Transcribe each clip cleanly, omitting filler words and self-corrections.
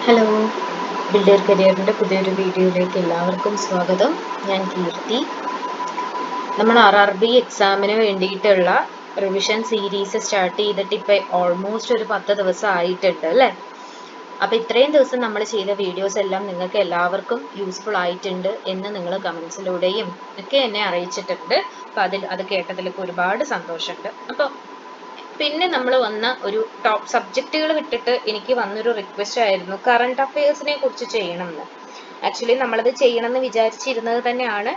Hello, builder കരിയറിൻ്റെ പുതിയൊരു വീഡിയോയിലേക്ക് എല്ലാവർക്കും സ്വാഗതം. ഞാൻ കീർത്തി. നമ്മൾ RRB എക്സാമിന് വേണ്ടിയിട്ടുള്ള റിവിഷൻ സീരീസ് സ്റ്റാർട്ട് ചെയ്തിട്ട് ഇപ്പോൾ ഓൾമോസ്റ്റ് ഒരു 10 ദിവസം ആയിട്ടുണ്ട് അല്ലേ? അപ്പോൾ ഇത്രയും ദിവസം നമ്മൾ ചെയ്ത വീഡിയോസ് എല്ലാം നിങ്ങൾക്ക് എല്ലാവർക്കും യൂസ്ഫുൾ ആയിട്ടുണ്ട് എന്ന് നിങ്ങൾ കമൻസിലൂടെയും ഒക്കെ എന്നെ അറിയിച്ചിട്ടുണ്ട്. അപ്പോൾ അത് കേട്ടതിലൊക്കെ ഒരുപാട് സന്തോഷമുണ്ട്. അപ്പോൾ പിന്നെ നമ്മൾ വന്ന ഒരു ടോപ്പ് സബ്ജക്റ്റുകൾ വിട്ടിട്ട് എനിക്ക് വന്നൊരു റിക്വസ്റ്റ് ആയിരുന്നു കറണ്ട് അഫയേഴ്സിനെ കുറിച്ച് ചെയ്യണം എന്ന്. ആക്ച്വലി നമ്മളത് ചെയ്യണമെന്ന് വിചാരിച്ചിരുന്നത് തന്നെയാണ്,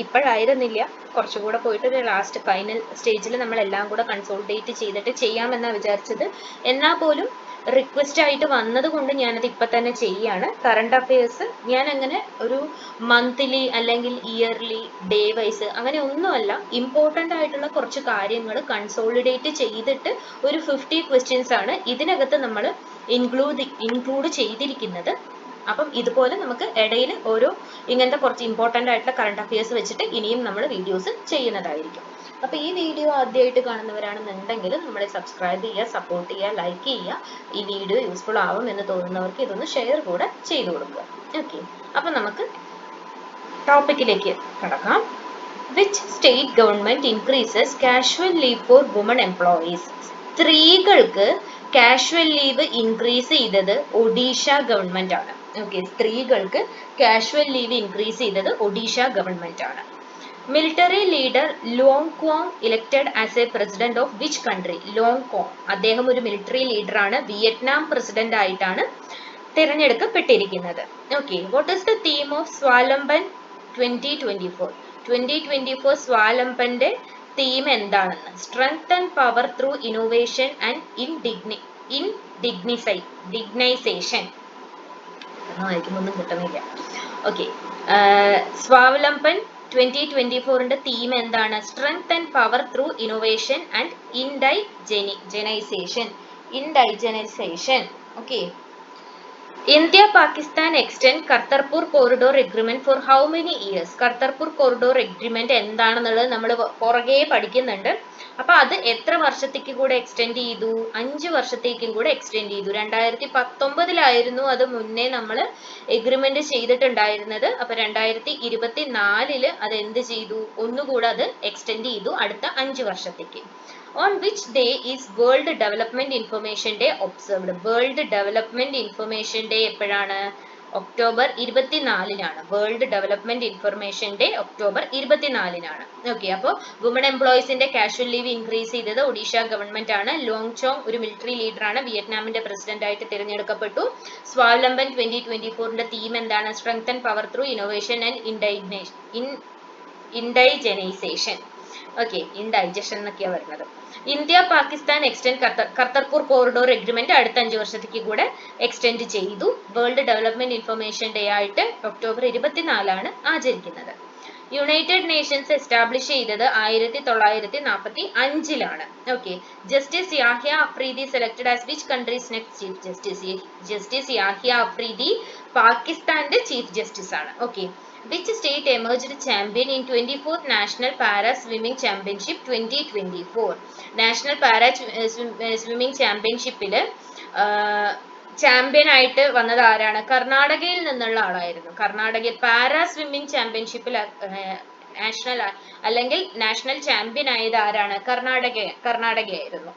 ഇപ്പോഴായിരുന്നില്ല, കുറച്ചുകൂടെ പോയിട്ട് ലാസ്റ്റ് ഫൈനൽ സ്റ്റേജിൽ നമ്മൾ എല്ലാം കൂടെ കൺസോൾട്ടേറ്റ് ചെയ്തിട്ട് ചെയ്യാമെന്നാണ് വിചാരിച്ചത്. എന്നാൽ പോലും റിക്വസ്റ്റ് ആയിട്ട് വന്നത് കൊണ്ട് ഞാനത് ഇപ്പം തന്നെ ചെയ്യാണ്. കറണ്ട് അഫയേഴ്സ് ഞാൻ അങ്ങനെ ഒരു മന്ത്ലി അല്ലെങ്കിൽ ഇയർലി ഡേ വൈസ് അങ്ങനെ ഒന്നുമല്ല, ഇമ്പോർട്ടൻ്റ് ആയിട്ടുള്ള കുറച്ച് കാര്യങ്ങൾ കൺസോളിഡേറ്റ് ചെയ്തിട്ട് ഒരു 50 ക്വസ്റ്റ്യൻസ് ആണ് ഇതിനകത്ത് നമ്മൾ ഇൻക്ലൂഡ് ചെയ്തിരിക്കുന്നത്. അപ്പം ഇതുപോലെ നമുക്ക് ഇടയിൽ ഓരോ ഇങ്ങനത്തെ കുറച്ച് ഇമ്പോർട്ടൻ്റ് ആയിട്ടുള്ള കറണ്ട് അഫയേഴ്സ് വെച്ചിട്ട് ഇനിയും നമ്മൾ വീഡിയോസ് ചെയ്യുന്നതായിരിക്കും. അപ്പോൾ ഈ വീഡിയോ ആദ്യമായിട്ട് കാണുന്നവരാണെന്നുണ്ടെങ്കിൽ നമ്മളെ സബ്സ്ക്രൈബ് ചെയ്യുക, സപ്പോർട്ട് ചെയ്യുക, ലൈക്ക് ചെയ്യുക. ഈ വീഡിയോ യൂസ്ഫുൾ ആവും എന്ന് തോന്നുന്നവർക്ക് ഇതൊന്ന് ഷെയർ കൂടെ ചെയ്തു കൊടുക്കുക. ഓക്കെ, അപ്പം നമുക്ക് ടോപ്പിക്കിലേക്ക് കടക്കാം. Which state government increases casual leave for women employees? സ്ത്രീകൾക്ക് കാഷ്വൽ ലീവ് ഇൻക്രീസ് ചെയ്തത് ഒഡീഷ ഗവൺമെന്റ് ആണ്. ഓക്കെ, സ്ത്രീകൾക്ക് കാഷ്വൽ ലീവ് ഇൻക്രീസ് ചെയ്തത് ഒഡീഷ ഗവൺമെന്റ് ആണ്. Military leader Luong Cuong elected as a president of which country? Luong Cuong അദ്ദേഹം ഒരു military ലീഡറാണ്, Vietnam president ആയിട്ടാണ് തിരഞ്ഞെടുക്കപ്പെട്ടിരിക്കുന്നത്. Okay, what is the theme of Swavalamban 2024 സ്വാലംബന്റെ തീം എന്താണെന്ന്? Strength and power through innovation and indigenisation. വായിക്കുമ്പോൾ കിട്ടുന്നില്ല. ഓക്കെ, സ്വാവലംബൻ 2024 തീം എന്താണ്? Strength and power through innovation and indigenisation. Okay, India Pakistan extend Kartarpur corridor agreement for how many years? Kartarpur corridor agreement എന്താണെന്നുള്ളത് നമ്മൾ പുറകെ പഠിക്കുന്നുണ്ട്. അപ്പൊ അത് എത്ര വർഷത്തേക്ക് കൂടെ എക്സ്റ്റെൻഡ് ചെയ്തു? 5 വർഷത്തേക്കും കൂടെ എക്സ്റ്റെൻഡ് ചെയ്തു. 2019 അത് മുന്നേ നമ്മൾ എഗ്രിമെന്റ് ചെയ്തിട്ടുണ്ടായിരുന്നത്. അപ്പൊ 2024 അത് എന്ത് ചെയ്തു? ഒന്നുകൂടെ അത് എക്സ്റ്റെൻഡ് ചെയ്തു അടുത്ത 5 വർഷത്തേക്ക്. On which day is World Development Information Day observed? World Development Information Day എപ്പോഴാണ്? ഒക്ടോബർ 24-നാണ്. World development information day October 24-നാണ്. ഓക്കെ, അപ്പോൾ വുമൺ എംപ്ലോയീസിന്റെ കാഷ്വൽ ലീവ് ഇൻക്രീസ് ചെയ്തത് ഒഡീഷ ഗവൺമെന്റ് ആണ്. ലോങ് ചോങ് ഒരു മിലിറ്ററി ലീഡറാണ്, വിയറ്റ്നാമിന്റെ പ്രസിഡന്റ് ആയിട്ട് തിരഞ്ഞെടുക്കപ്പെട്ടു. സ്വാവലംബൻ 2024 തീം എന്താണ്? Strength and power through innovation and indigenisation. Okay, indigenisation എന്നൊക്കെയാണ് വരുന്നത്. India Pakistan extend Kartarpur corridor agreement അടുത്ത 5 വർഷത്തേക്ക് കൂടെ എക്സ്റ്റെൻഡ് ചെയ്തു. വേൾഡ് ഡെവലപ്മെന്റ് ഇൻഫർമേഷൻ ഡേ ആയിട്ട് ഒക്ടോബർ 24-ആണ് ആചരിക്കുന്നത്. യുണൈറ്റഡ് നേഷൻസ് എസ്റ്റാബ്ലിഷ് ചെയ്തത് 1945-ലാണ്. Okay, justice Yahya Afridi selected as which countries next chief justice? Justice Yahya Afridi പാകിസ്ഥാന്റെ ചീഫ് ജസ്റ്റിസ് ആണ്. Okay, which state emerged champion in 24th National Para Swimming Championship 2024? National para swimming ചാമ്പ്യൻഷിപ്പില് champion ആയിട്ട് വന്നത് ആരാണ്? കർണാടകയിൽ നിന്നുള്ള ആളായിരുന്നു. കർണാടക പാരാ സ്വിമ്മിംഗ് ചാമ്പ്യൻഷിപ്പിൽ നാഷണൽ ചാമ്പ്യൻ ആയത് ആരാണ്? കർണാടകയായിരുന്നു.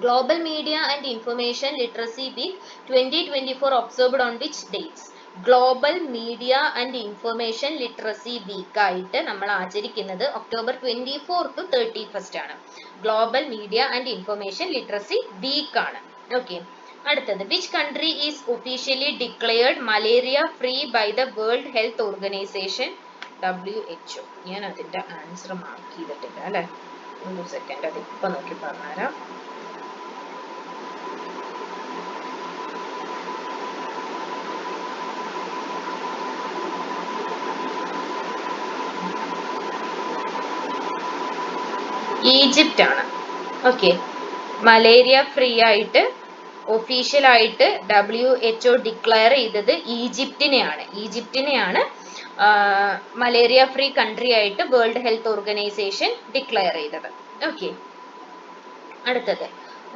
Global media and information literacy week 2024 observed on which dates? Global media and information literacy week ആയിട്ട് നമ്മൾ ആചരിക്കുന്നത് ഒക്ടോബർ 24 to 31 ആണ്. Global media and information literacy week ആണ്. ഓക്കെ, അടുത്തത് which country is officially declared malaria free by the world health organisation? WHO. ഞാൻ അതിന്റെ answer mark ചെയ്തിട്ടില്ല അല്ലെ, ഒരു സെക്കൻഡ്, അത് ഇപ്പൊ നോക്കി പറഞ്ഞുതരാം. ഈജിപ്റ്റ് ആണ്. ഓക്കെ, മലേറിയ ഫ്രീ ആയിട്ട് ഒഫീഷ്യലായിട്ട് WHO ഡിക്ലെയർ ചെയ്തത് ഈജിപ്തിനെയാണ് മലേറിയ ഫ്രീ കൺട്രി ആയിട്ട് വേൾഡ് ഹെൽത്ത് ഓർഗനൈസേഷൻ ഡിക്ലെയർ ചെയ്തത്. ഓക്കെ, അടുത്തത്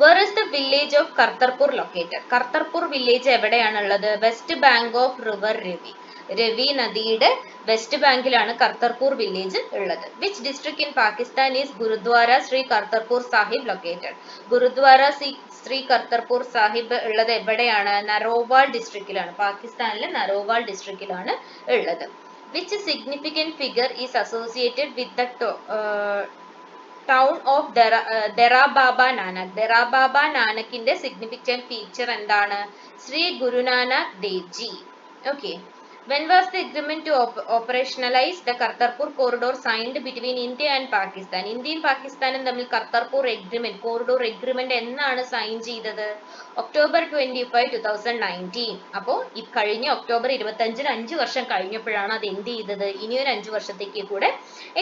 Where is the village of Kartarpur located? Kartarpur village എവിടെയാണുള്ളത്? West bank of river Ravi. Ravi നദിയുടെ വെസ്റ്റ് ബാങ്കിലാണ് കർത്തർപൂർ വില്ലേജ് ഉള്ളത്. Which district in Pakistan is gurdwara Shri കർത്തർപൂർ Sahib located? Gurdwara Shri കർത്തർപൂർ Sahib ഉള്ളത് എവിടെയാണ്? നരോവാൾ ഡിസ്ട്രിക്റ്റിലാണ്. പാകിസ്ഥാനിലെ നരോവാൾ ഡിസ്ട്രിക്റ്റിലാണ് ഉള്ളത്. Which significant figure is associated with the town of ദെറാബാബ Nanak? ദെറാബാബ നാനക്കിന്റെ significant feature എന്താണ്? Shri Guru Nanak Dev G. Okay. When was the agreement to operationalize the Kartarpur corridor signed between India and Pakistan? ഇന്ത്യയും പാകിസ്ഥാനും തമ്മിൽ കർത്തർപൂർ agreement, corridor agreement എന്നാണ് sign ചെയ്തത്? October 25, 2019. അപ്പോൾ ഈ കഴിഞ്ഞ October 25 5 വർഷം കഴിഞ്ഞപ്പോഴാണ് അത് എന്ത് ചെയ്തത്? ഇനിയൊരു 5 വർഷത്തേക്ക് കൂടെ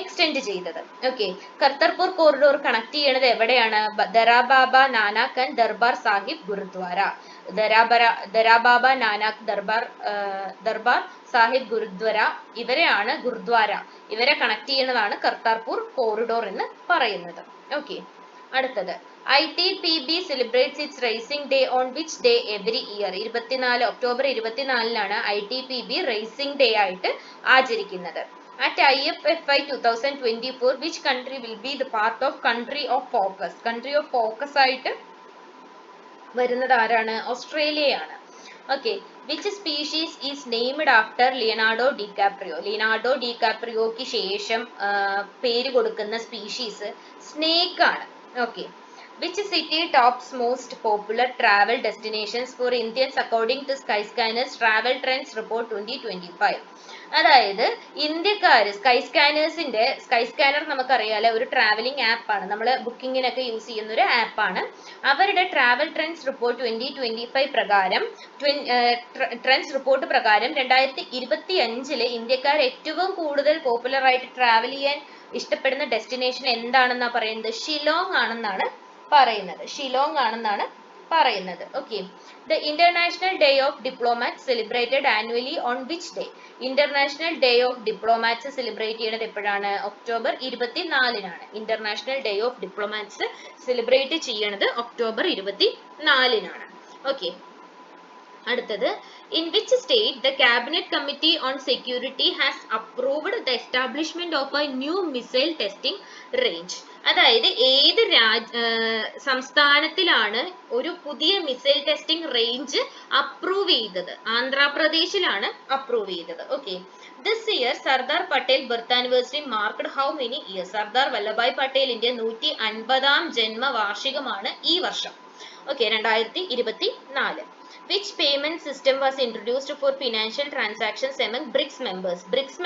എക്സ്റ്റെൻഡ് ചെയ്തത്. ഓക്കെ. കർത്തർപൂർ കോറിഡോർ കണക്ട് ചെയ്യണത് എവിടെയാണ്? ദരാബാബ നാനാക്ക് ആൻഡ് ദർബാർ സാഹിബ് ഗുരുദ്വാര. ദരാബാബ നാനാക്ക് ദർബാർ സാഹിബ് ഗുരുദ്വാര ഇവരെയാണ് ഇവരെ കണക്ട് ചെയ്യുന്നതാണ് കർത്താർപൂർ കോറിഡോർ എന്ന് പറയുന്നത്. ഓക്കെ. അടുത്തത് ITPB celebrates its racing day on which day every year? October 24 ITPB raising day ആയിട്ട് ആചരിക്കുന്നത്. At IFFI 2024 which country will be the part of country of focus? country of focus ആയിട്ട് വരുന്നത് ആരാണ്? ഓസ്ട്രേലിയയാണ്. Okay. Which species is named after Leonardo DiCaprio? Leonardo ഡികാപ്രിയോക്ക് ശേഷം പേര് കൊടുക്കുന്ന സ്പീഷീസ് സ്നേക്ക് ആണ്. Okay. Which city tops most popular travel destinations for Indians according to Skyscanner's travel trends report 2025? അതായത് ഇന്ത്യക്കാര് സ്കൈസ്കാനർ നമുക്കറിയാലോ, ഒരു ട്രാവലിംഗ് ആപ്പാണ്, നമ്മൾ ബുക്കിങ്ങിനൊക്കെ യൂസ് ചെയ്യുന്ന ഒരു ആപ്പാണ്. അവരുടെ ട്രാവൽ ട്രെൻഡ്സ് റിപ്പോർട്ട് 2025 പ്രകാരം ട്രെൻഡ്സ് റിപ്പോർട്ട് പ്രകാരം 2025 ഇന്ത്യക്കാർ ഏറ്റവും കൂടുതൽ പോപ്പുലർ ആയിട്ട് ട്രാവൽ ചെയ്യാൻ ഇഷ്ടപ്പെടുന്ന ഡെസ്റ്റിനേഷൻ എന്താണെന്നാ പറയുന്നത്? ഷിലോങ് ആണെന്നാണ് പറയുന്നത്. Okay. The International Day of Diplomats celebrated annually on which day? International Day of Diplomats celebrate ചെയ്യുന്നത് എപ്പോഴാണ്? October 24 International Day of Diplomats celebrate ചെയ്യുന്നത് ഒക്ടോബർ 24. ഓക്കെ. അടുത്തത് in which state the cabinet committee on security has approved the establishment of a new missile testing range? അതായത് ഏത് സംസ്ഥാനത്തിലാണ് ഒരു പുതിയ missile testing range approve ചെയ്തത്? ആന്ധ്രാപ്രദേശിലാണ് approve ചെയ്തത്. Okay. This year Sardar Patel birth anniversary marked how many years? Sardar Vallabhbhai പട്ടേലിന്റെ 150ാം ജന്മവാർഷികമാണ് ഈ വർഷം. Okay. 2024. Which payment system was introduced for financial transactions among BRICS members? BRICS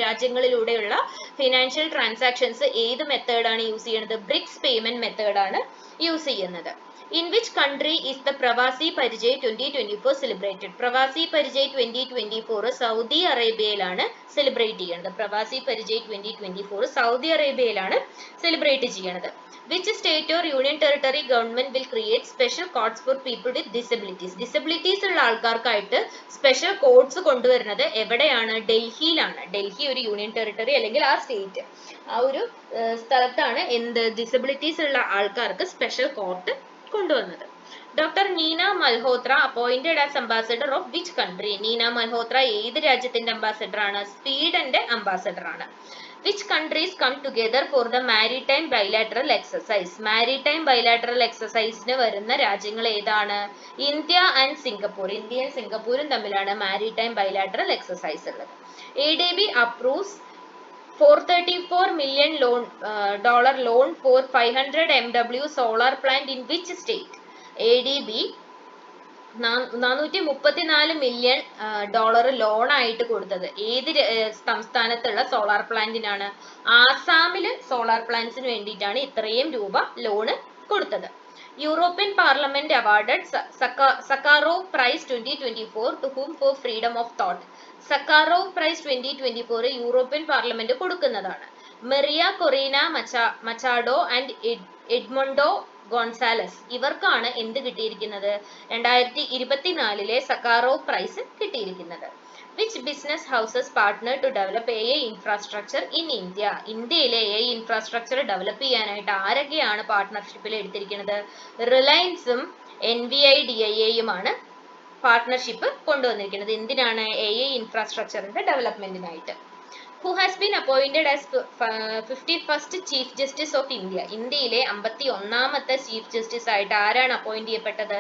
രാജ്യങ്ങളിലൂടെയുള്ള ഫിനാൻഷ്യൽ ട്രാൻസാക്ഷൻസ് ഏത് മെത്തേഡാണ് യൂസ് ചെയ്യുന്നത്? BRICS പേയ്മെന്റ് മെത്തേഡാണ് യൂസ് ചെയ്യുന്നത്. In which country is the പ്രവാസി പരിചയ് 2024 celebrated? പ്രവാസി പരിചയ് 2024 സൗദി അറേബ്യയിലാണ് സെലിബ്രേറ്റ് ചെയ്യുന്നത്. പ്രവാസി പരിചയ് 2024 സൗദി അറേബ്യയിലാണ് സെലിബ്രേറ്റ് ചെയ്യുന്നത്. Which state or union territory government will create special courts for people with disabilities? Disabilities ഉള്ള ആൾക്കാർക്കായിട്ട് സ്പെഷ്യൽ കോഡ്സ് കൊണ്ടുവരുന്നത് എവിടെയാണ്? ഡൽഹിയിലാണ്. ഡൽഹി ഒരു യൂണിയൻ ടെറിട്ടറി അല്ലെങ്കിൽ ആ സ്റ്റേറ്റ്, ആ ഒരു സ്ഥലത്താണ് എന്ത് ഡിസബിലിറ്റീസ് ഉള്ള ആൾക്കാർക്ക് സ്പെഷ്യൽ കോർട്ട് കൊണ്ടുവന്നത്. Doctor Neena Malhotra appointed as ambassador of which country? Neena Malhotra ഏത് രാജ്യത്തിന്റെ അംബാസഡർ ആണ്? സ്വീഡന്റെ അംബാസഡർ ആണ്. Which countries come together for the maritime bilateral exercise? Maritime bilateral exercise വരുന്ന രാജ്യങ്ങൾ ഏതാണ്? India and Singapore. ഇന്ത്യയും സിംഗപ്പൂരും തമ്മിലാണ് maritime bilateral exercise ഉള്ളത്. ADB approves $434 million loan for 500 MW solar plant in which state? ADB $434 million loan ആയിട്ട് കൊടുത്തത് ഏത് സംസ്ഥാനത്തുള്ള solar പ്ലാന്റിനാണ്? ആസാമില് solar പ്ലാന്റ്സിന് വേണ്ടിയിട്ടാണ് ഇത്രയും രൂപ ലോണ് കൊടുത്തത്. European parliament awarded Sakharov prize 2024 to whom for freedom of thought? Sakharov prize 2024 European parliament കൊടുക്കുന്നതാണ്. Maria Corina Machado and Edmundo Gonzalez ഇവർക്കാണ് എന്ത് കിട്ടിയിരിക്കുന്നത്? 2024 സക്കാറോവ് പ്രൈസ് കിട്ടിയിരിക്കുന്നത്. Which business houses partner to develop AI infrastructure in India? ഇന്ത്യയിലെ AI infrastructure develop ചെയ്യാനായിട്ട് ആരൊക്കെയാണ് പാർട്ട്ണർഷിപ്പിൽ എടുത്തിരിക്കുന്നത്? റിലയൻസും NVIDIAയുമാണ് partnership കൊണ്ടുവന്നിരിക്കുന്നത്. എന്തിനാണ്? AI ഇൻഫ്രാസ്ട്രക്ചറിന്റെ ഡെവലപ്മെന്റിനായിട്ട്. Who has been appointed as 51st Chief Justice of India? ഇന്ത്യയിലെ 51ാമത്തെ ചീഫ് ജസ്റ്റിസ് ആയിട്ട് ആരാണ് അപ്പോയിന്റ് ചെയ്യപ്പെട്ടത്?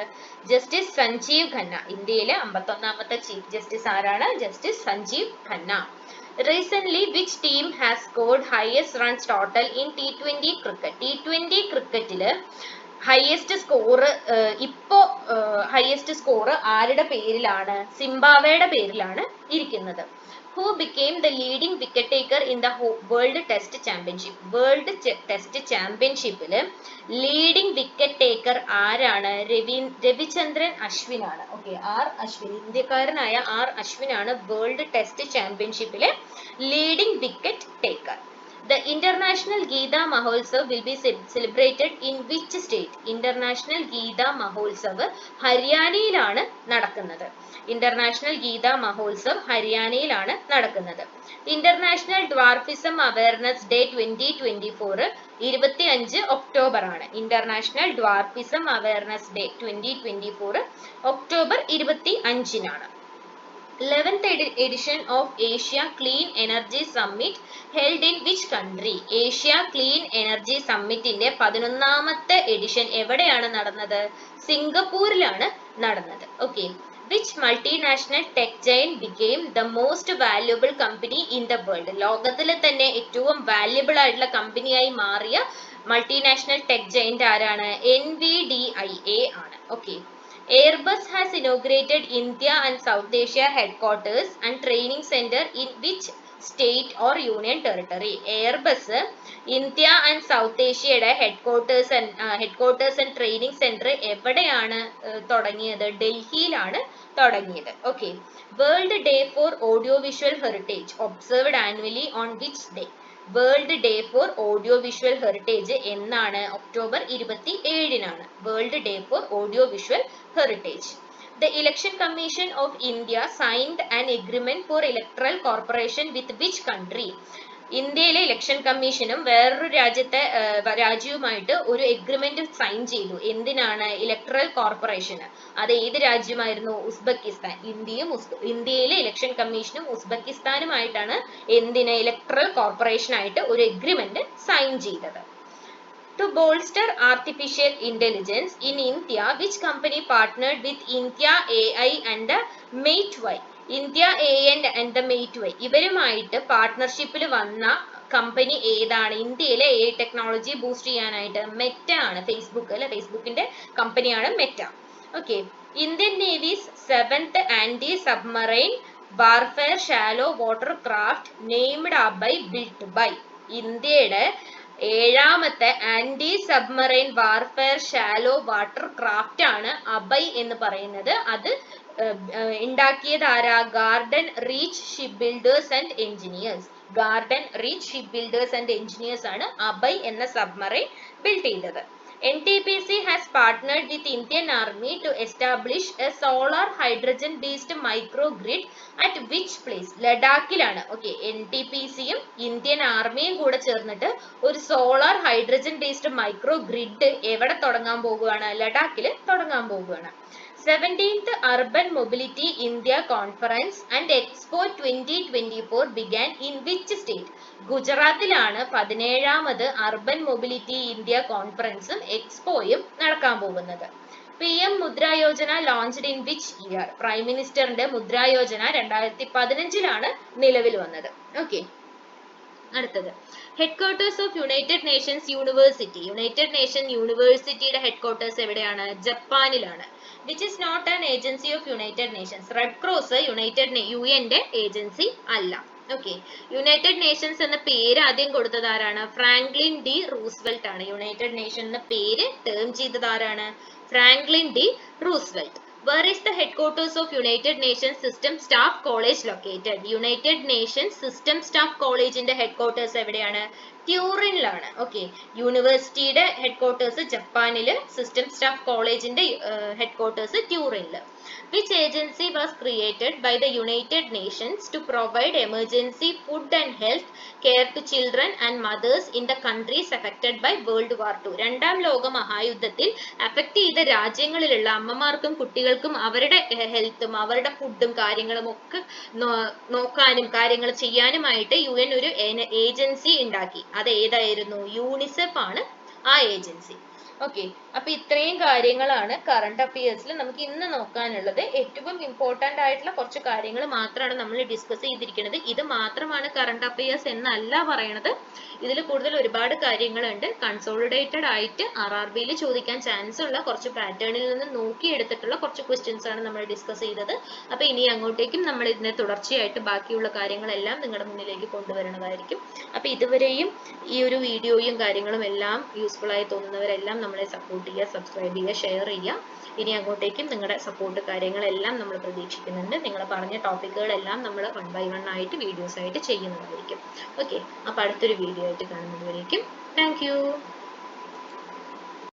ജസ്റ്റിസ് സഞ്ജീവ് ഖന്ന. ഇന്ത്യയിലെ 51ാമത്തെ ചീഫ് ജസ്റ്റിസ് ആരാണ്? Justice Sanjiv Khanna. Recently, which team has scored highest runs total in T20 cricket? T20 ക്രിക്കറ്റില് ഹയസ്റ്റ് സ്കോർ ഹയസ്റ്റ് സ്കോർ ആരുടെ പേരിലാണ്? സിംബാബ്വേയുടെ പേരിലാണ് ഇരിക്കുന്നത്. Who became the leading wicket taker in the World Test Championship? World test ചാമ്പ്യൻഷിപ്പിൽ leading wicket taker ആരാണ്? രവിചന്ദ്രൻ അശ്വിനാണ്. Okay, Ashwin, ഇന്ത്യക്കാരനായ അശ്വിനാണ് വേൾഡ് ടെസ്റ്റ് ചാമ്പ്യൻഷിപ്പിലെ leading wicket taker. The International Geeta Mahotsav will be celebrated in which state? International Geeta Mahotsav ഹരിയാനയിലാണ് നടക്കുന്നത്. International Geeta Mahotsav ഹരിയാനയിലാണ് നടക്കുന്നത്. International dwarfism awareness day 2024 25 October ആണ്. International dwarfism awareness day 2024 October 25-നാണ്. 11th edition of Asia Clean Energy Summit held in which country? Asia clean energy സമ്മിറ്റിന്റെ 11ാമത്തെ edition എവിടെയാണ് നടന്നത്? സിംഗപ്പൂരിലാണ് നടന്നത്. Okay, which multinational tech giant became the most valuable company in the world? ലോകത്തിലെ തന്നെ ഏറ്റവും വാല്യുബിൾ ആയിട്ടുള്ള കമ്പനിയായി മാറിയ മൾട്ടിനാഷണൽ ടെക് ജയന്റ് ആരാണ്? NVDIA ആണ്. Okay, Airbus has inaugurated India and South Asia headquarters and training center in which state or union territory? Airbus India and south ഏഷ്യയുടെ headquarters and training centre എവിടെയാണ് തുടങ്ങിയത്? ഡൽഹിയിലാണ് തുടങ്ങിയത്. Okay, world day for audio visual heritage observed annually on which day? World day for audio visual heritage എന്നാണ്? October 27-നാണ് world day for audio visual heritage. The Election Commission of India signed an agreement for electoral cooperation with which country? ഇന്ത്യയിലെ election കമ്മീഷനും വേറൊരു രാജ്യവുമായിട്ട് ഒരു agreement sign ചെയ്തു. എന്തിനാണ്? Electoral corporation. അത് ഏത് രാജ്യമായിരുന്നു? ഉസ്ബെക്കിസ്ഥാൻ. ഇന്ത്യയിലെ ഇലക്ഷൻ കമ്മീഷനും ഉസ്ബെക്കിസ്ഥാനുമായിട്ടാണ് എന്തിന്? ഇലക്ടറൽ കോർപ്പറേഷൻ ആയിട്ട് ഒരു എഗ്രിമെന്റ് സൈൻ ചെയ്തത്. To bolster artificial intelligence in India, which company partnered with India AI and Mateway? India AI and the Mateway ഇവരുമായിട്ട് പാർട്ട്ണർഷിപ്പിൽ വന്ന കമ്പനി ഏതാണ്? ഇന്ത്യയിലെ AI ടെക്നോളജി ബൂസ്റ്റ് ചെയ്യാനായിട്ട് മെറ്റ ആണ്. ഫേസ്ബുക്കിന്റെ കമ്പനിയാണ് Meta. Okay, Indian navy's 7th anti submarine warfare shallow water craft named Abhay built by. ഇന്ത്യയുടെ 7ാമത്തെ anti submarine warfare shallow water craft ആണ് അബൈ എന്ന് പറയുന്നത്. അത് ഉണ്ടാക്കിയത് ആരാ? Garden reach ship builders and engineers. Garden reach ship builders and engineers ആണ് അബൈ എന്ന സബ്മറൈൻ ബിൽഡ് ചെയ്തത്. NTPC has partnered with Indian Army to establish a solar hydrogen based microgrid at which place? ലഡാക്കിലാണ്. ഓക്കെ, NTPCയും Indian ആർമിയും കൂടെ ചേർന്നിട്ട് ഒരു solar hydrogen based micro grid എവിടെ തുടങ്ങാൻ പോകുകയാണ്? ലഡാക്കിൽ തുടങ്ങാൻ പോകുകയാണ്. 17th Urban Mobility India Conference and Expo 2024 began in which state? ഗുജറാത്തിലാണ് 17ാമത് അർബൻ മൊബിലിറ്റി ഇന്ത്യ കോൺഫറൻസും എക്സ്പോയും നടക്കാൻ പോകുന്നത്. PM Mudra Yojana launched in which year? Prime മിനിസ്റ്ററിന്റെ മുദ്രാ യോജന 2015-ലാണ് നിലവിൽ വന്നത്. ഓക്കെ, അടുത്തത് headquarters of united nations university. United nation യൂണിവേഴ്സിറ്റിയുടെ ഹെഡ്ക്വാർട്ടേഴ്സ് എവിടെയാണ്? ജപ്പാനിലാണ്. Which is not an agency of United Nations. Red cross UN-ന്റെ ഏജൻസി അല്ല. ഓക്കെ, യുണൈറ്റഡ് നേഷൻസ് എന്ന പേര് ആദ്യം കൊടുത്തത് ആരാണ്? ഫ്രാങ്ക്ലിൻ ഡി റൂസ്വെൽറ്റ് ആണ്. യുണൈറ്റഡ് നേഷൻ എന്ന പേര് ടേം ചെയ്തത് ആരാണ്? Franklin D Roosevelt. Where is the headquarters of United Nations System Staff College located? United Nations System Staff Collegeന്റെ headquarters എവിടെയാണ്? ട്യൂറിനിലാണ്. ഓക്കെ, യൂണിവേഴ്സിറ്റിയുടെ ഹെഡ്ക്വാർട്ടേഴ്സ് ജപ്പാനില്, സിസ്റ്റം സ്റ്റാഫ് കോളേജിന്റെ headquarters ട്യൂറിനില്. Which agency was created by the United Nations to provide emergency food and health care to children and mothers in the countries affected by World War II? രണ്ടാം ലോക മഹായുദ്ധത്തിൽ affect ചെയ്ത രാജ്യങ്ങളിലുള്ള അമ്മമാർക്കും കുട്ടികൾക്കും അവരുടെ ഹെൽത്തും അവരുടെ ഫുഡും കാര്യങ്ങളും ഒക്കെ നോക്കാനും കാര്യങ്ങൾ ചെയ്യാനുമായിട്ട് UN ഒരു ഏജൻസി ഉണ്ടാക്കി. അത് ഏതായിരുന്നു? യൂണിസെഫ് ആണ് ആ ഏജൻസി. ഓക്കെ, അപ്പൊ ഇത്രയും കാര്യങ്ങളാണ് കറണ്ട് അഫയേഴ്സിൽ നമുക്ക് ഇന്ന് നോക്കാനുള്ളത്. ഏറ്റവും ഇമ്പോർട്ടന്റ് ആയിട്ടുള്ള കുറച്ച് കാര്യങ്ങൾ മാത്രമാണ് നമ്മൾ ഡിസ്കസ് ചെയ്തിരിക്കുന്നത്. ഇത് മാത്രമാണ് കറണ്ട് അഫയേഴ്സ് എന്നല്ല പറയണത്. ഇതിൽ കൂടുതൽ ഒരുപാട് കാര്യങ്ങളുണ്ട്. കൺസോളിഡേറ്റഡ് ആയിട്ട് RRBയിൽ ചോദിക്കാൻ ചാൻസ് ഉള്ള കുറച്ച് പാറ്റേണിൽ നിന്ന് നോക്കിയെടുത്തിട്ടുള്ള കുറച്ച് ക്വസ്റ്റ്യൻസ് ആണ് നമ്മൾ ഡിസ്കസ് ചെയ്തത്. അപ്പൊ ഇനി അങ്ങോട്ടേക്കും നമ്മൾ ഇതിനെ തുടർച്ചയായിട്ട് ബാക്കിയുള്ള കാര്യങ്ങളെല്ലാം നിങ്ങളുടെ മുന്നിലേക്ക് കൊണ്ടുവരുന്നതായിരിക്കും. അപ്പൊ ഇതുവരെയും ഈ ഒരു വീഡിയോയും കാര്യങ്ങളും എല്ലാം യൂസ്ഫുൾ ആയി തോന്നുന്നവരെല്ലാം നമ്മളെ സപ്പോർട്ട് ചെയ്യുക, സബ്സ്ക്രൈബ് ചെയ്യുക, ഷെയർ ചെയ്യുക. ഇനി അങ്ങോട്ടേക്കും നിങ്ങളുടെ സപ്പോർട്ട് കാര്യങ്ങളെല്ലാം നമ്മൾ പ്രതീക്ഷിക്കുന്നുണ്ട്. നിങ്ങൾ പറഞ്ഞ ടോപ്പിക്കുകളെല്ലാം നമ്മൾ 1 by 1 ആയിട്ട് വീഡിയോസ് ആയിട്ട് ചെയ്യുന്നതായിരിക്കും. ഓക്കെ, അപ്പോൾ അടുത്തൊരു വീഡിയോ ആയിട്ട് കാണുന്നതുവരേക്കും താങ്ക് യു.